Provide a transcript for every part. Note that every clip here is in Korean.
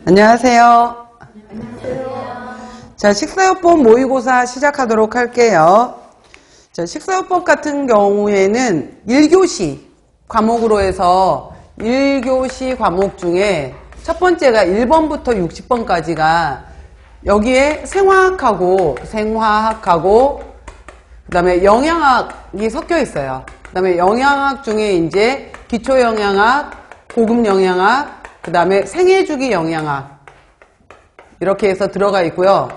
안녕하세요. 자, 식사요법 모의고사 시작하도록 할게요. 자, 식사요법 같은 경우에는 1교시 과목으로 해서 1교시 과목 중에 첫 번째가 1번부터 60번까지가 여기에 생화학하고 그 다음에 영양학이 섞여 있어요. 그 다음에 영양학 중에 이제 기초영양학, 고급영양학, 그 다음에 생애주기 영양학 이렇게 해서 들어가 있고요.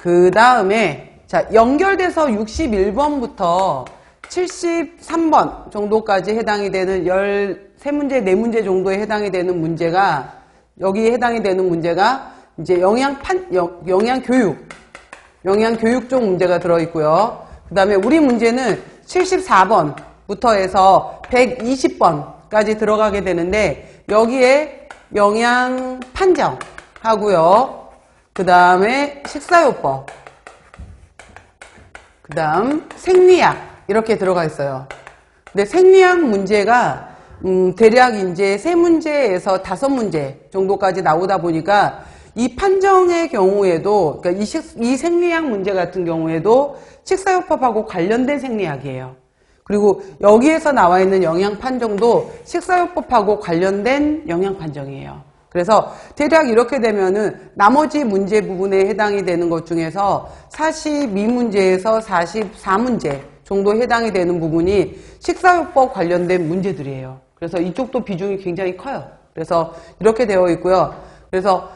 그 다음에 자, 연결돼서 61번부터 73번 정도까지 해당이 되는 13문제, 4문제 정도에 해당이 되는 문제가 여기에 해당이 되는 문제가 이제 영양교육 쪽 문제가 들어있고요. 그 다음에 우리 문제는 74번부터 해서 120번까지 들어가게 되는데 여기에 영양 판정 하고요. 그 다음에 식사요법, 그 다음 생리학 이렇게 들어가 있어요. 근데 생리학 문제가 대략 이제 3문제에서 5문제 정도까지 나오다 보니까 이 판정의 경우에도 그러니까 이 생리학 문제 같은 경우에도 식사요법하고 관련된 생리학이에요. 그리고 여기에서 나와 있는 영양 판정도 식사요법하고 관련된 영양 판정이에요. 그래서 대략 이렇게 되면은 나머지 문제 부분에 해당이 되는 것 중에서 42문제에서 44문제 정도 해당이 되는 부분이 식사요법 관련된 문제들이에요. 그래서 이쪽도 비중이 굉장히 커요. 그래서 이렇게 되어 있고요. 그래서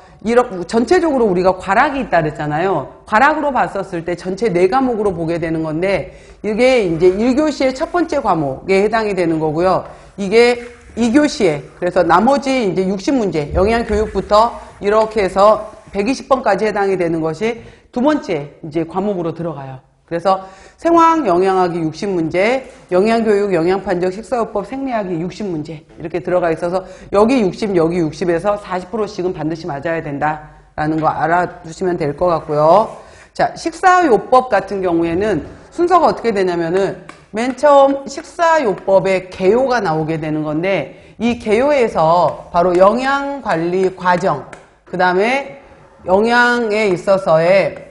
전체적으로 우리가 과락이 있다 그랬잖아요. 과락으로 봤었을 때 전체 4과목으로 보게 되는 건데 이게 이제 1교시의 첫 번째 과목에 해당이 되는 거고요. 이게 2교시에 그래서 나머지 이제 60문제 영양교육부터 이렇게 해서 120번까지 해당이 되는 것이 두 번째 이제 과목으로 들어가요. 그래서 생화학 영양학이 60문제, 영양교육, 영양판정, 식사요법, 생리학이 60문제 이렇게 들어가 있어서 여기 60, 여기 60에서 40%씩은 반드시 맞아야 된다라는 거 알아두시면 될 것 같고요. 자, 식사요법 같은 경우에는 순서가 어떻게 되냐면은 맨 처음 식사요법에 개요가 나오게 되는 건데 이 개요에서 바로 영양관리 과정, 그 다음에 영양에 있어서의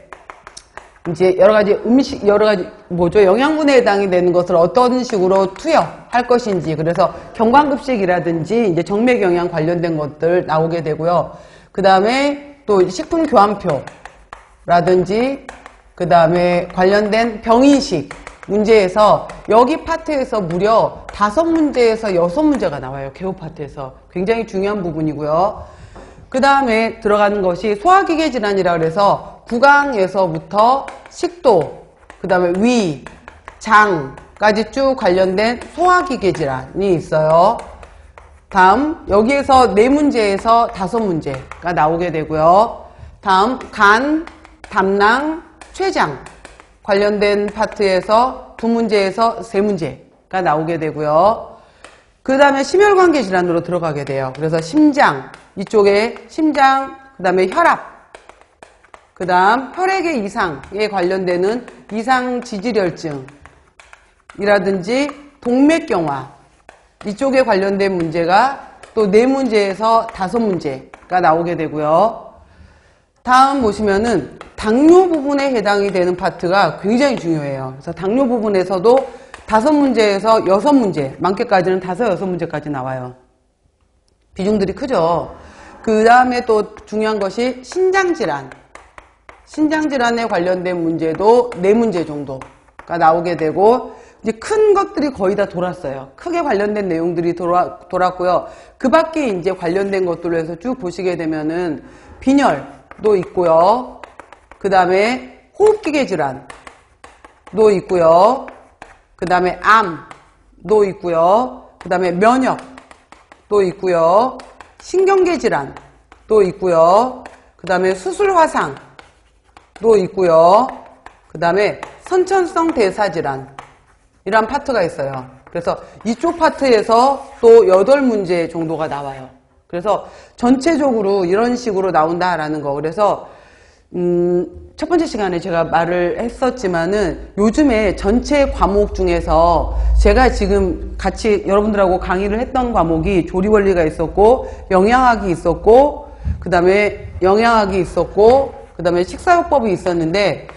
이제 여러 가지 영양분에 해당이 되는 것을 어떤 식으로 투여할 것인지, 그래서 경관급식이라든지 이제 정맥영양 관련된 것들 나오게 되고요. 그 다음에 또 식품교환표라든지, 그 다음에 관련된 병인식 문제에서 여기 파트에서 무려 5문제에서 6문제가 나와요. 개요 파트에서. 굉장히 중요한 부분이고요. 그 다음에 들어가는 것이 소화기계 질환이라 그래서 구강에서부터 식도, 그 다음에 위, 장까지 쭉 관련된 소화기계 질환이 있어요. 다음 여기에서 4문제에서 5문제가 나오게 되고요. 다음 간, 담낭, 췌장 관련된 파트에서 2문제에서 3문제가 나오게 되고요. 그 다음에 심혈관계 질환으로 들어가게 돼요. 그래서 심장, 이쪽에 심장, 그 다음에 혈압, 그 다음 혈액의 이상에 관련되는 이상지질혈증이라든지 동맥경화 이쪽에 관련된 문제가 또 4문제에서 5문제가 나오게 되고요. 다음 보시면은 당뇨 부분에 해당이 되는 파트가 굉장히 중요해요. 그래서 당뇨 부분에서도 5문제에서 6문제, 많게까지는 5, 6문제까지 나와요. 비중들이 크죠. 그 다음에 또 중요한 것이 신장질환. 신장질환에 관련된 문제도 4문제 정도가 나오게 되고, 이제 큰 것들이 거의 다 돌았어요. 크게 관련된 내용들이 돌았고요. 그 밖에 이제 관련된 것들로 해서 쭉 보시게 되면은 빈혈도 있고요. 그 다음에 호흡기계 질환도 있고요. 그 다음에 암도 있고요. 그 다음에 면역도 있고요. 신경계 질환도 있고요. 그 다음에 수술 화상도 있고요. 그 다음에 선천성 대사질환 이런 파트가 있어요. 그래서 이쪽 파트에서 또 8문제 정도가 나와요. 그래서 전체적으로 이런 식으로 나온다라는 거. 그래서 첫 번째 시간에 제가 말을 했었지만은 요즘에 전체 과목 중에서 제가 지금 같이 여러분들하고 강의를 했던 과목이 조리원리가 있었고 영양학이 있었고 그 다음에 영양학이 있었고, 그 다음에 식사요법이 있었는데,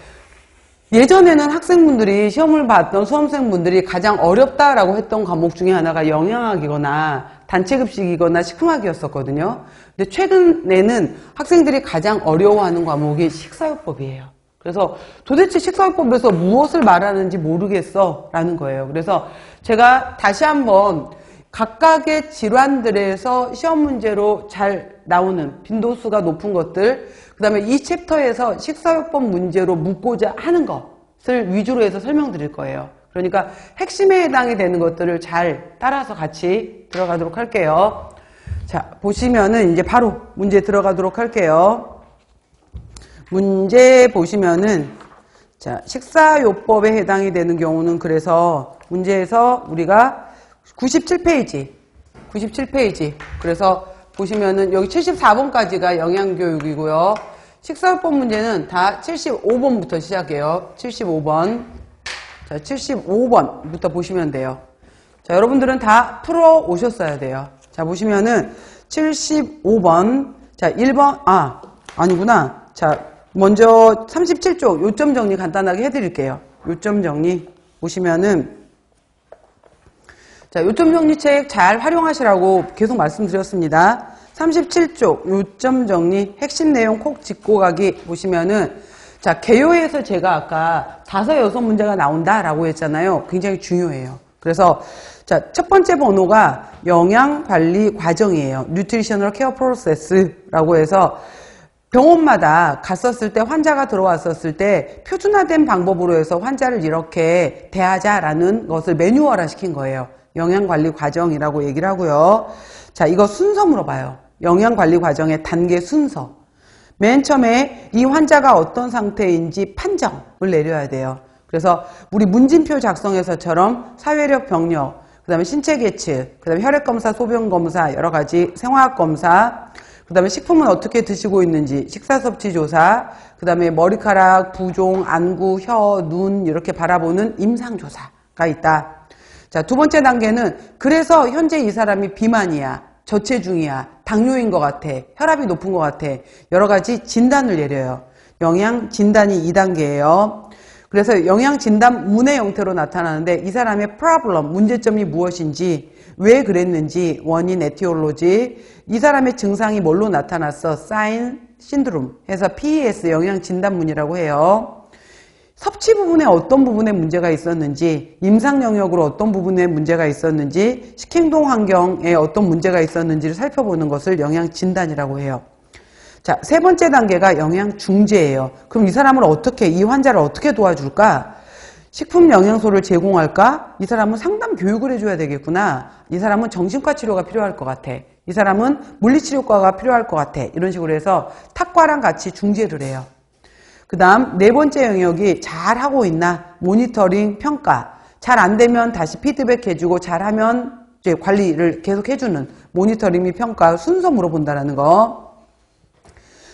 예전에는 학생분들이 시험을 봤던 수험생분들이 가장 어렵다라고 했던 과목 중에 하나가 영양학이거나 단체급식이거나 식품학이었었거든요. 근데 최근에는 학생들이 가장 어려워하는 과목이 식사요법이에요. 그래서 도대체 식사요법에서 무엇을 말하는지 모르겠어 라는 거예요. 그래서 제가 다시 한번 각각의 질환들에서 시험 문제로 잘 나오는 빈도수가 높은 것들, 그 다음에 이 챕터에서 식사요법 문제로 묻고자 하는 것을 위주로 해서 설명드릴 거예요. 그러니까 핵심에 해당이 되는 것들을 잘 따라서 같이 들어가도록 할게요. 자, 보시면은 이제 바로 문제 들어가도록 할게요. 문제 보시면은, 자, 식사요법에 해당이 되는 경우는 그래서 문제에서 우리가 97페이지. 그래서 보시면은 여기 74번까지가 영양교육이고요. 식사요법 문제는 다 75번부터 시작해요. 75번. 자, 75번부터 보시면 돼요. 자, 여러분들은 다 풀어 오셨어야 돼요. 자, 보시면은 75번. 자, 1번, 아니구나. 자, 먼저 37쪽 요점 정리 간단하게 해드릴게요. 요점 정리 보시면은, 자, 요점 정리책 잘 활용하시라고 계속 말씀드렸습니다. 37쪽 요점 정리 핵심 내용 콕 짚고 가기 보시면은, 자, 개요에서 제가 아까 5, 6문제가 나온다라고 했잖아요. 굉장히 중요해요. 그래서 자, 첫 번째 번호가 영양관리 과정이에요. Nutritional Care Process라고 해서 병원마다 갔었을 때 환자가 들어왔었을 때 표준화된 방법으로 해서 환자를 이렇게 대하자라는 것을 매뉴얼화 시킨 거예요. 영양관리 과정이라고 얘기를 하고요. 자, 이거 순서 물어봐요. 영양관리 과정의 단계 순서. 맨 처음에 이 환자가 어떤 상태인지 판정을 내려야 돼요. 그래서 우리 문진표 작성에서처럼 사회력 병력, 그 다음에 신체 계측, 그 다음에 혈액검사, 소변검사, 여러 가지 생화학검사, 그 다음에 식품은 어떻게 드시고 있는지, 식사섭취 조사, 그 다음에 머리카락, 부종, 안구, 혀, 눈 이렇게 바라보는 임상조사가 있다. 자, 두 번째 단계는 그래서 현재 이 사람이 비만이야, 저체중이야, 당뇨인 것 같아, 혈압이 높은 것 같아, 여러 가지 진단을 내려요. 영양 진단이 2단계예요. 그래서 영양 진단문의 형태로 나타나는데 이 사람의 problem, 문제점이 무엇인지, 왜 그랬는지, 원인, 에티올로지, 이 사람의 증상이 뭘로 나타났어, 사인, 신드롬 해서 PES 영양 진단문이라고 해요. 섭취 부분에 어떤 부분에 문제가 있었는지, 임상 영역으로 어떤 부분에 문제가 있었는지, 식행동 환경에 어떤 문제가 있었는지를 살펴보는 것을 영양 진단이라고 해요. 자, 세 번째 단계가 영양 중재예요. 그럼 이 사람을 어떻게, 이 환자를 어떻게 도와줄까? 식품 영양소를 제공할까? 이 사람은 상담 교육을 해줘야 되겠구나. 이 사람은 정신과 치료가 필요할 것 같아. 이 사람은 물리치료과가 필요할 것 같아. 이런 식으로 해서 탁과랑 같이 중재를 해요. 그 다음 네 번째 영역이 잘하고 있나? 모니터링, 평가. 잘 안 되면 다시 피드백 해주고 잘하면 이제 관리를 계속 해주는 모니터링 및 평가 순서 물어본다라는 거.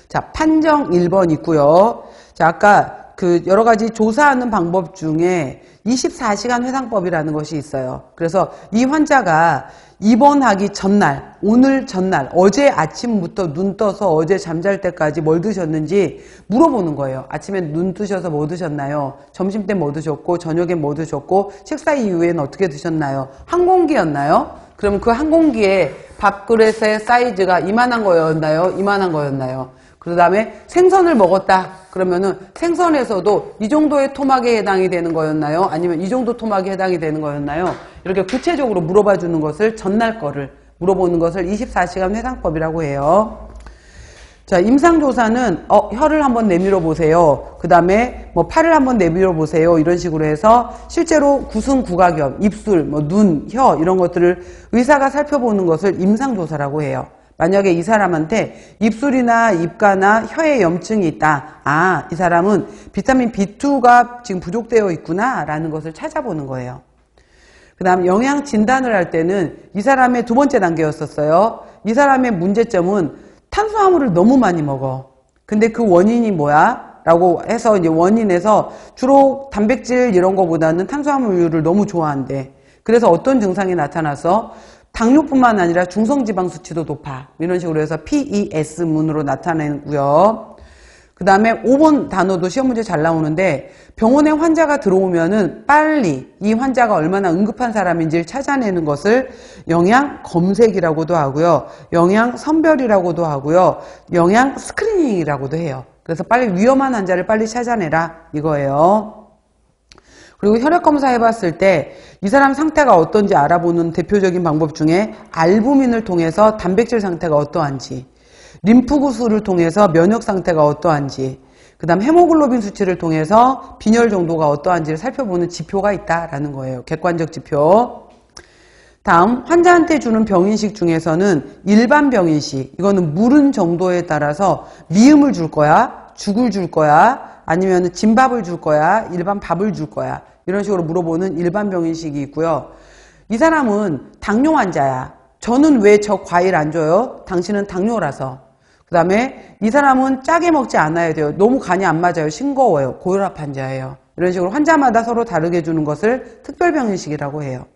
자, 판정 1번 있고요. 자, 아까 그 여러 가지 조사하는 방법 중에 24시간 회상법이라는 것이 있어요. 그래서 이 환자가 입원하기 전날, 오늘 전날, 어제 아침부터 눈 떠서 어제 잠잘 때까지 뭘 드셨는지 물어보는 거예요. 아침에 눈 뜨셔서 뭐 드셨나요? 점심 때 뭐 드셨고, 저녁에 뭐 드셨고, 식사 이후에는 어떻게 드셨나요? 한 공기였나요? 그럼 그 한 공기에 밥그릇의 사이즈가 이만한 거였나요? 이만한 거였나요? 그 다음에 생선을 먹었다. 그러면은 생선에서도 이 정도의 토막에 해당이 되는 거였나요? 아니면 이 정도 토막에 해당이 되는 거였나요? 이렇게 구체적으로 물어봐 주는 것을 전날 거를 물어보는 것을 24시간 회상법이라고 해요. 자, 임상조사는 혀를 한번 내밀어 보세요. 그 다음에 뭐 팔을 한번 내밀어 보세요. 이런 식으로 해서 실제로 구승, 구각염, 입술, 뭐 눈, 혀 이런 것들을 의사가 살펴보는 것을 임상조사라고 해요. 만약에 이 사람한테 입술이나 입가나 혀에 염증이 있다. 이 사람은 비타민 B2가 지금 부족되어 있구나 라는 것을 찾아보는 거예요. 그 다음 영양 진단을 할 때는 이 사람의 두 번째 단계였었어요. 이 사람의 문제점은 탄수화물을 너무 많이 먹어. 근데 그 원인이 뭐야? 라고 해서 이제 원인에서 주로 단백질 이런 거보다는 탄수화물류를 너무 좋아한대. 그래서 어떤 증상이 나타나서 당뇨뿐만 아니라 중성지방 수치도 높아. 이런 식으로 해서 PES문으로 나타내고요. 그 다음에 5번 단어도 시험 문제 잘 나오는데 병원에 환자가 들어오면은 빨리 이 환자가 얼마나 응급한 사람인지를 찾아내는 것을 영양 검색이라고도 하고요. 영양 선별이라고도 하고요. 영양 스크리닝이라고도 해요. 그래서 빨리 위험한 환자를 빨리 찾아내라 이거예요. 그리고 혈액 검사 해봤을 때 이 사람 상태가 어떤지 알아보는 대표적인 방법 중에 알부민을 통해서 단백질 상태가 어떠한지, 림프구수를 통해서 면역 상태가 어떠한지, 그 다음 헤모글로빈 수치를 통해서 빈혈 정도가 어떠한지를 살펴보는 지표가 있다라는 거예요. 객관적 지표. 다음 환자한테 주는 병인식 중에서는 일반 병인식, 이거는 물은 정도에 따라서 미음을 줄 거야, 죽을 줄 거야, 아니면 진밥을 줄 거야, 일반 밥을 줄 거야, 이런 식으로 물어보는 일반 병인식이 있고요. 이 사람은 당뇨 환자야. 저는 왜 저 과일 안 줘요? 당신은 당뇨라서. 그 다음에 이 사람은 짜게 먹지 않아야 돼요. 너무 간이 안 맞아요. 싱거워요. 고혈압 환자예요. 이런 식으로 환자마다 서로 다르게 주는 것을 특별병인식이라고 해요.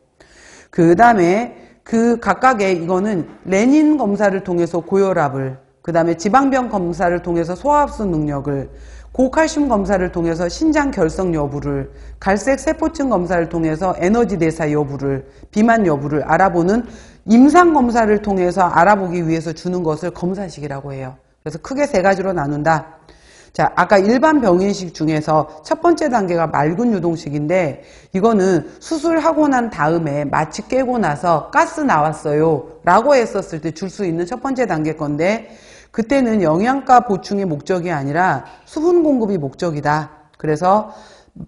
그 다음에 그 각각의 이거는 레닌 검사를 통해서 고혈압을, 그 다음에 지방병 검사를 통해서 소화흡수 능력을, 고칼슘 검사를 통해서 신장 결석 여부를, 갈색 세포층 검사를 통해서 에너지 대사 여부를, 비만 여부를 알아보는 임상 검사를 통해서 알아보기 위해서 주는 것을 검사식이라고 해요. 그래서 크게 세 가지로 나눈다. 자, 아까 일반 병인식 중에서 첫 번째 단계가 맑은 유동식인데 이거는 수술하고 난 다음에 마취 깨고 나서 가스 나왔어요 라고 했었을 때 줄 수 있는 첫 번째 단계 건데 그때는 영양가 보충의 목적이 아니라 수분 공급이 목적이다. 그래서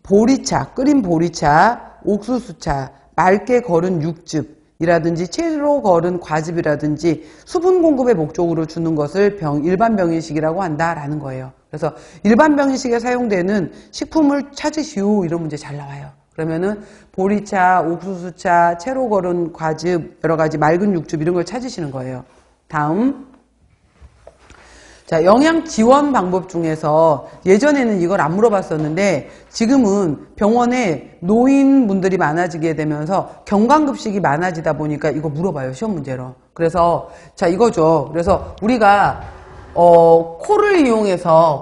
보리차, 끓인 보리차, 옥수수차, 맑게 거른 육즙 이라든지 채로 거른 과즙이라든지 수분 공급의 목적으로 주는 것을 일반 병인식이라고 한다라는 거예요. 그래서 일반 병인식에 사용되는 식품을 찾으시오 이런 문제 잘 나와요. 그러면은 보리차, 옥수수차, 채로 거른 과즙, 여러 가지 맑은 육즙 이런 걸 찾으시는 거예요. 다음. 자, 영양 지원 방법 중에서 예전에는 이걸 안 물어봤었는데 지금은 병원에 노인분들이 많아지게 되면서 경강급식이 많아지다 보니까 이거 물어봐요. 시험 문제로. 그래서 자 이거죠. 그래서 우리가 코를 이용해서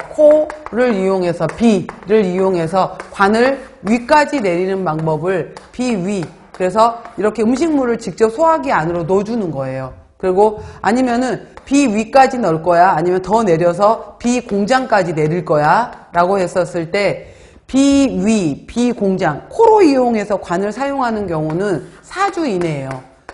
비를 이용해서 관을 위까지 내리는 방법을 비위. 그래서 이렇게 음식물을 직접 소화기 안으로 넣어주는 거예요. 그리고 아니면은 비 위까지 넣을 거야 아니면 더 내려서 비 공장까지 내릴 거야 라고 했었을 때 비 위, 비 공장 코로 이용해서 관을 사용하는 경우는 4주 이내예요.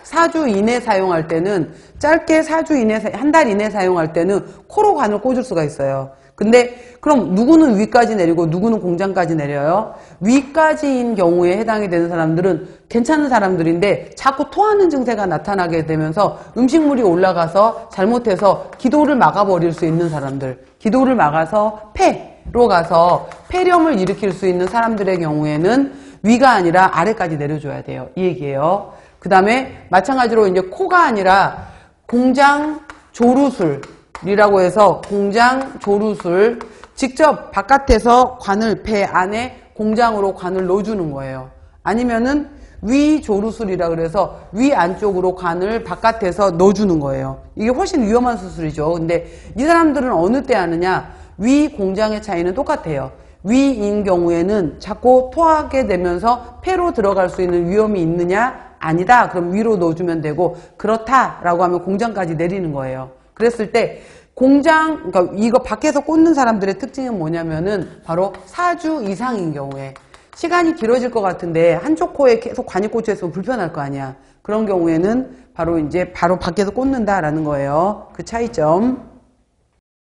4주 이내 사용할 때는 짧게 4주 이내, 한 달 이내 사용할 때는 코로 관을 꽂을 수가 있어요. 근데 그럼 누구는 위까지 내리고 누구는 공장까지 내려요? 위까지인 경우에 해당이 되는 사람들은 괜찮은 사람들인데 자꾸 토하는 증세가 나타나게 되면서 음식물이 올라가서 잘못해서 기도를 막아버릴 수 있는 사람들, 기도를 막아서 폐로 가서 폐렴을 일으킬 수 있는 사람들의 경우에는 위가 아니라 아래까지 내려줘야 돼요. 이 얘기예요. 그 다음에 마찬가지로 이제 코가 아니라 공장 조루술 이라고 해서 공장 조루술 직접 바깥에서 관을 배 안에 공장으로 관을 넣어주는 거예요. 아니면은 위 조루술이라 그래서 위 안쪽으로 관을 바깥에서 넣어주는 거예요. 이게 훨씬 위험한 수술이죠. 근데 이 사람들은 어느 때 하느냐? 위 공장의 차이는 똑같아요. 위인 경우에는 자꾸 토하게 되면서 폐로 들어갈 수 있는 위험이 있느냐? 아니다. 그럼 위로 넣어주면 되고 그렇다라고 하면 공장까지 내리는 거예요. 그랬을 때 공장, 그러니까 이거 밖에서 꽂는 사람들의 특징은 뭐냐면은 바로 4주 이상인 경우에 시간이 길어질 것 같은데 한쪽 코에 계속 관이 꽂혀 있으면 불편할 거 아니야. 그런 경우에는 바로 이제 바로 밖에서 꽂는다라는 거예요. 그 차이점.